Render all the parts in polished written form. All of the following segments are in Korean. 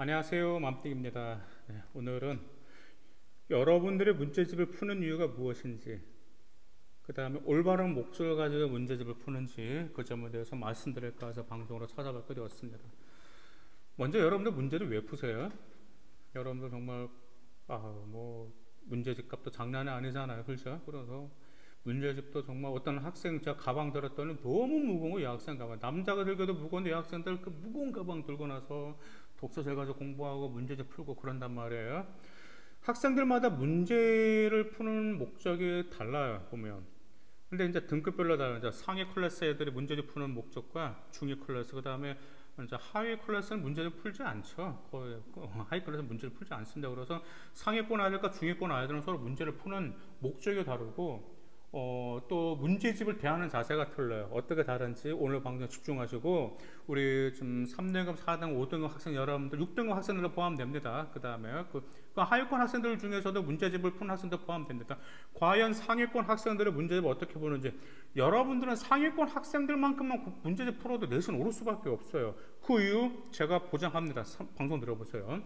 안녕하세요. 맘띵입니다. 네, 오늘은 여러분들의 문제집을 푸는 이유가 무엇인지, 그 다음에 올바른 목적을 가지고 문제집을 푸는지 그 점에 대해서 말씀드릴까 해서 방송으로 찾아뵙게 되었습니다. 먼저 여러분들 문제를 왜 푸세요? 여러분들 정말 문제집 값도 장난이 아니잖아요, 그렇죠? 그래서 문제집도 정말 어떤 학생 제가 가방 들었더니 너무 무거운 거 여학생 가방, 남자가 들고도 무거운데 여학생들 그 무거운 가방 들고 나서 독서실 가서 공부하고 문제집 풀고 그런단 말이에요. 학생들마다 문제를 푸는 목적이 달라요, 보면. 근데 이제 등급별로 다르죠. 상위 클래스 애들이 문제집 푸는 목적과 중위 클래스, 그 다음에 이제 하위 클래스는 문제를 풀지 않죠. 거의 하위 클래스는 문제를 풀지 않습니다. 그래서 상위권 아이들과 중위권 아이들은 서로 문제를 푸는 목적이 다르고, 또 문제집을 대하는 자세가 틀려요. 어떻게 다른지 오늘 방송 집중하시고, 우리 지금 3등급, 4등급, 5등급 학생 여러분들, 6등급 학생들도 포함됩니다. 그 다음에 그 하위권 학생들 중에서도 문제집을 푸는 학생도 포함됩니다. 과연 상위권 학생들의 문제집을 어떻게 푸는지, 여러분들은 상위권 학생들만큼만 문제집 풀어도 내신 오를 수밖에 없어요. 그 이유 제가 보장합니다. 방송 들어보세요.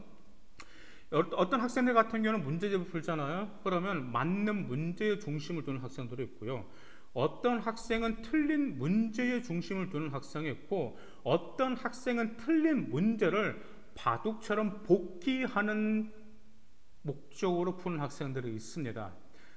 어떤 학생들 같은 경우는 문제집을 풀잖아요. 그러면 맞는 문제의 중심을 두는 학생들이 있고요. 어떤 학생은 틀린 문제의 중심을 두는 학생이 있고, 어떤 학생은 틀린 문제를 바둑처럼 복기하는 목적으로 푸는 학생들이 있습니다.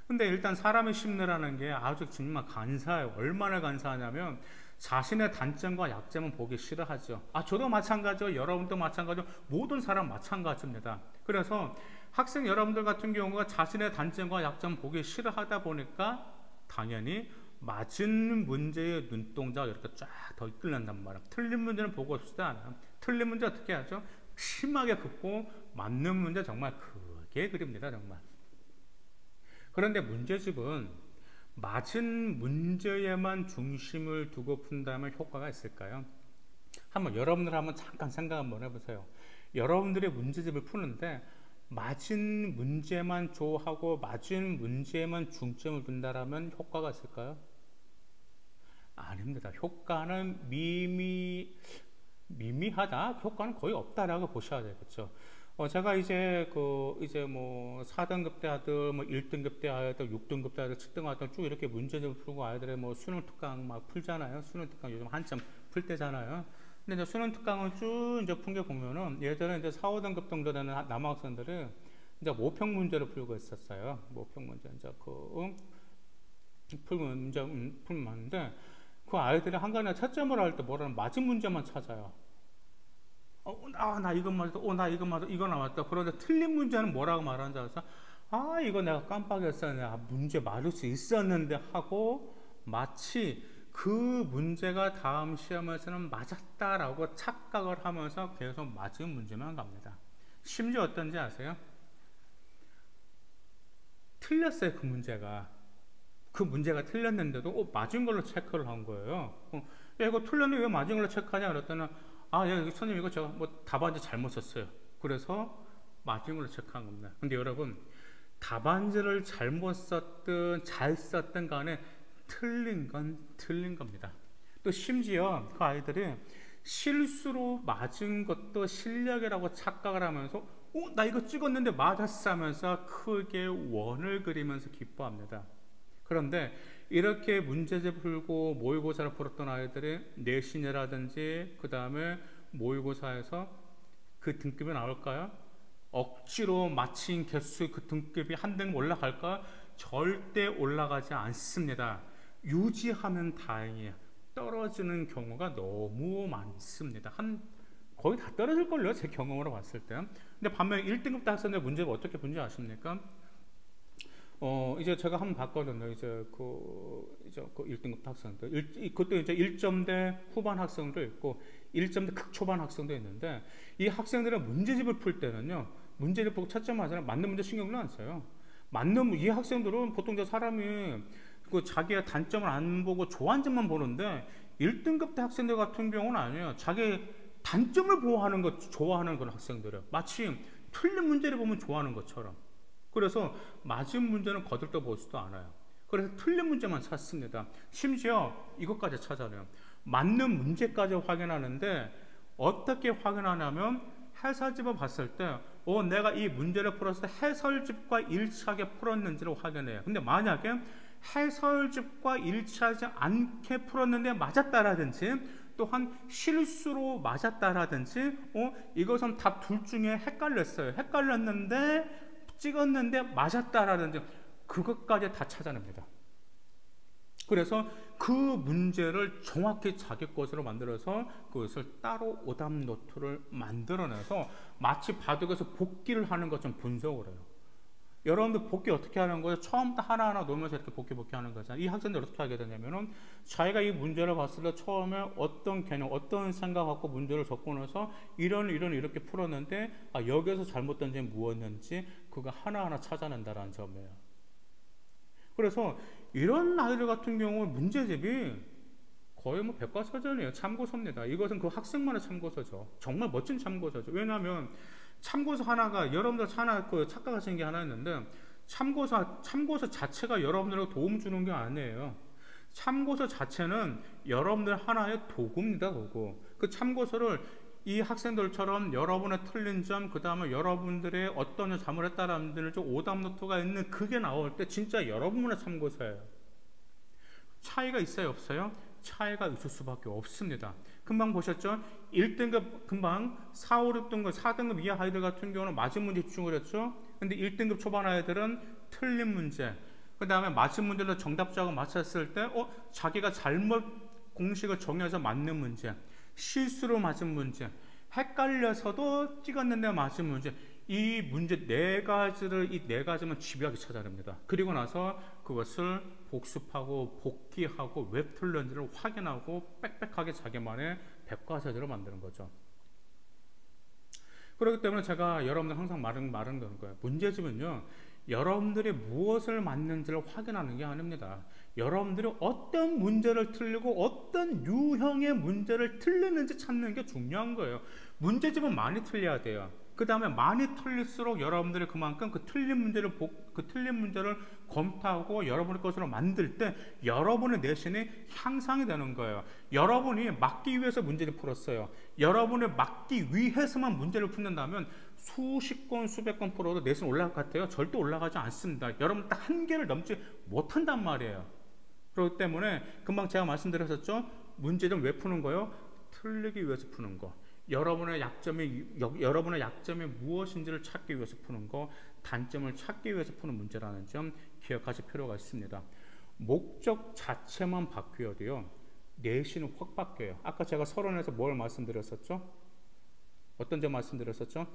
근데 일단 사람의 심리라는 게 아주 정말 간사해요. 얼마나 간사하냐면 자신의 단점과 약점은 보기 싫어하죠. 저도 마찬가지고 여러분도 마찬가지고 모든 사람 마찬가지입니다. 그래서 학생 여러분들 같은 경우가 자신의 단점과 약점 보기 싫어하다 보니까 당연히 맞은 문제의 눈동자가 이렇게 쫙 더 이끌린단 말이에요. 틀린 문제는 보고 싶지 않아요. 틀린 문제 어떻게 하죠? 심하게 긋고 맞는 문제 정말 크게 그립니다. 정말. 그런데 문제집은 맞은 문제에만 중심을 두고 푼다면 효과가 있을까요? 여러분들 한번 잠깐 생각 한번 해보세요. 여러분들의 문제집을 푸는데 맞은 문제만 좋아하고 맞은 문제에만 중점을 둔다면 효과가 있을까요? 아닙니다. 효과는 미미하다. 효과는 거의 없다라고 보셔야 되겠죠. 제가 이제 4등급 대 아들, 1등급 대 아이들, 6등급 대 아이들, 7등급 아이들 쭉 이렇게 문제집을 풀고 아이들의 수능 특강 막 풀잖아요. 수능 특강 요즘 한참 풀 때잖아요. 근데 이제 수능 특강을 쭉 이제 푼 게 보면은 예전에 이제 4, 5등급 정도 되는 남학생들이 이제 모평 문제를 풀고 있었어요. 모평 문제 이제 풀고 문제 풀는데 그 아이들이 한간에 채점을 할 때 뭐라는 맞은 문제만 찾아요. 나 이거 맞았다. 나 이거 맞았다. 이거 나왔다. 그런데 틀린 문제는 뭐라고 말하는지 알아서 이거 내가 깜빡했었네. 문제 맞을 수 있었는데 하고 마치 그 문제가 다음 시험에서는 맞았다라고 착각을 하면서 계속 맞은 문제만 갑니다. 심지어 어떤지 아세요? 틀렸어요. 그 문제가 틀렸는데도 맞은 걸로 체크를 한 거예요. 야, 이거 틀렸는데 왜 맞은 걸로 체크하냐 그랬더니 선생님 이거 제가 답안지 잘못 썼어요. 그래서 맞은 걸로 체크한 겁니다. 근데 여러분, 답안지를 잘못 썼든 잘 썼든 간에 틀린 건 틀린 겁니다. 또 심지어 그 아이들이 실수로 맞은 것도 실력이라고 착각을 하면서 나 이거 찍었는데 맞았어 하면서 크게 원을 그리면서 기뻐합니다. 그런데 이렇게 문제집 풀고 모의고사를 풀었던 아이들이 내신이라든지 그 다음에 모의고사에서 그 등급이 나올까요? 억지로 맞힌 개수 그 등급이 한 등급 올라갈까? 절대 올라가지 않습니다. 유지하면 다행이에요. 떨어지는 경우가 너무 많습니다. 거의 다 떨어질걸요, 제 경험으로 봤을 때. 근데 반면에 1등급 학생들 문제를 어떻게 본지 아십니까? 이제 제가 한번 봤거든요. 이제 그 1등급 학생들. 그것도 이제 1점대 후반 학생도 있고, 1점대 극초반 학생도 있는데, 이 학생들은 문제집을 풀 때는요, 문제를 보고 찾자마자 맞는 문제 신경을 안 써요. 이 학생들은 보통 사람이 자기의 단점을 안 보고 좋아하는 점만 보는데, 1등급 대 학생들 같은 경우는 아니에요. 자기 단점을 좋아하는 그런 학생들이에요. 마치 틀린 문제를 보면 좋아하는 것처럼. 그래서 맞은 문제는 거들떠 보지도 않아요. 그래서 틀린 문제만 찾습니다. 심지어 이것까지 찾아내요. 맞는 문제까지 확인하는데 어떻게 확인하냐면 해설집을 봤을 때 내가 이 문제를 풀었을 때 해설집과 일치하게 풀었는지를 확인해요. 근데 만약에 해설집과 일치하지 않게 풀었는데 맞았다라든지 또한 실수로 맞았다라든지 이것은 답 둘 중에 헷갈렸는데 찍었는데 맞았다라든지 그것까지 다 찾아냅니다. 그래서 그 문제를 정확히 자기 것으로 만들어서 그것을 따로 오답 노트를 만들어내서 마치 바둑에서 복기를 하는 것처럼 분석을 해요. 여러분들 복기 어떻게 하는 거예요? 처음부터 하나하나 놓으면서 이렇게 복기 하는 거잖아요. 이 학생들 어떻게 하게 되냐면은 자기가 이 문제를 봤을 때 처음에 어떤 개념, 어떤 생각 갖고 문제를 접근해서 이렇게 풀었는데 여기에서 잘못된 점이 무엇인지 그거 하나하나 찾아낸다라는 점이에요. 그래서 이런 아이들 같은 경우 문제집이 거의 백과사전이에요. 참고서입니다. 이것은 그 학생만의 참고서죠. 정말 멋진 참고서죠. 왜냐하면 참고서 하나가 여러분들 착각하시는 게 하나 있는데 참고서 자체가 여러분들에게 도움 주는 게 아니에요. 참고서 자체는 여러분들 하나의 도구입니다. 도구. 그 참고서를 이 학생들처럼 여러분의 틀린 점, 그 다음에 여러분들의 어떤 잘못했다라는 오답 노트가 있는 그게 나올 때 진짜 여러분의 참고서예요. 차이가 있어요, 없어요? 차이가 있을 수밖에 없습니다. 금방 보셨죠? 1등급 금방 4, 5, 6등급, 4등급 이하 아이들 같은 경우는 맞은 문제 집중을 했죠. 근데 1등급 초반 아이들은 틀린 문제, 그 다음에 맞은 문제를 정답자하고 맞췄을 때 자기가 잘못 공식을 정해서 맞는 문제, 실수로 맞은 문제, 헷갈려서도 찍었는데 맞은 문제, 이 문제 네 가지만 집요하게 찾아냅니다. 그리고 나서 그것을 복습하고 복기하고 왜 틀렸는지를 확인하고 빽빽하게 자기만의 백과사전을 만드는 거죠. 그렇기 때문에 제가 여러분들 항상 말은 거예요. 문제집은요, 여러분들이 무엇을 맞는지를 확인하는 게 아닙니다. 여러분들이 어떤 문제를 틀리고 어떤 유형의 문제를 틀리는지 찾는 게 중요한 거예요. 문제집은 많이 틀려야 돼요. 그 다음에 많이 틀릴수록 여러분들이 그만큼 그 틀린 문제를 검토하고 여러분의 것으로 만들 때 여러분의 내신이 향상이 되는 거예요. 여러분이 맞기 위해서 문제를 풀었어요. 여러분을 맞기 위해서만 문제를 풀는다면 수십 건, 수백 건 풀어도 내신 올라갈 것 같아요? 절대 올라가지 않습니다. 여러분 딱 한계를 넘지 못한단 말이에요. 그렇기 때문에 금방 제가 말씀드렸었죠? 문제는 왜 푸는 거예요? 틀리기 위해서 푸는 거. 여러분의 약점이 무엇인지를 찾기 위해서 푸는 거, 단점을 찾기 위해서 푸는 문제라는 점 기억하실 필요가 있습니다. 목적 자체만 바뀌어도요, 내신은 확 바뀌어요. 아까 제가 서론에서 뭘 말씀드렸었죠? 어떤 점 말씀드렸었죠?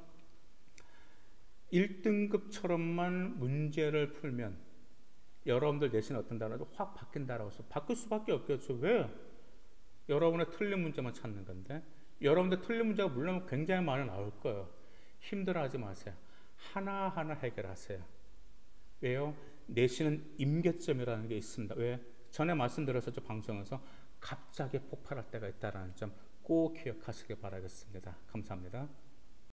1등급처럼만 문제를 풀면 여러분들 내신은 어떤다라도 확 바뀐다라고 해서 바뀔 수밖에 없겠죠. 왜? 여러분의 틀린 문제만 찾는 건데, 여러분들 틀린 문제가 물론 굉장히 많이 나올 거예요. 힘들어하지 마세요. 하나하나 해결하세요. 왜요? 내신은 임계점이라는 게 있습니다. 왜? 전에 말씀드렸었죠, 방송에서. 갑자기 폭발할 때가 있다는 점 꼭 기억하시길 바라겠습니다. 감사합니다.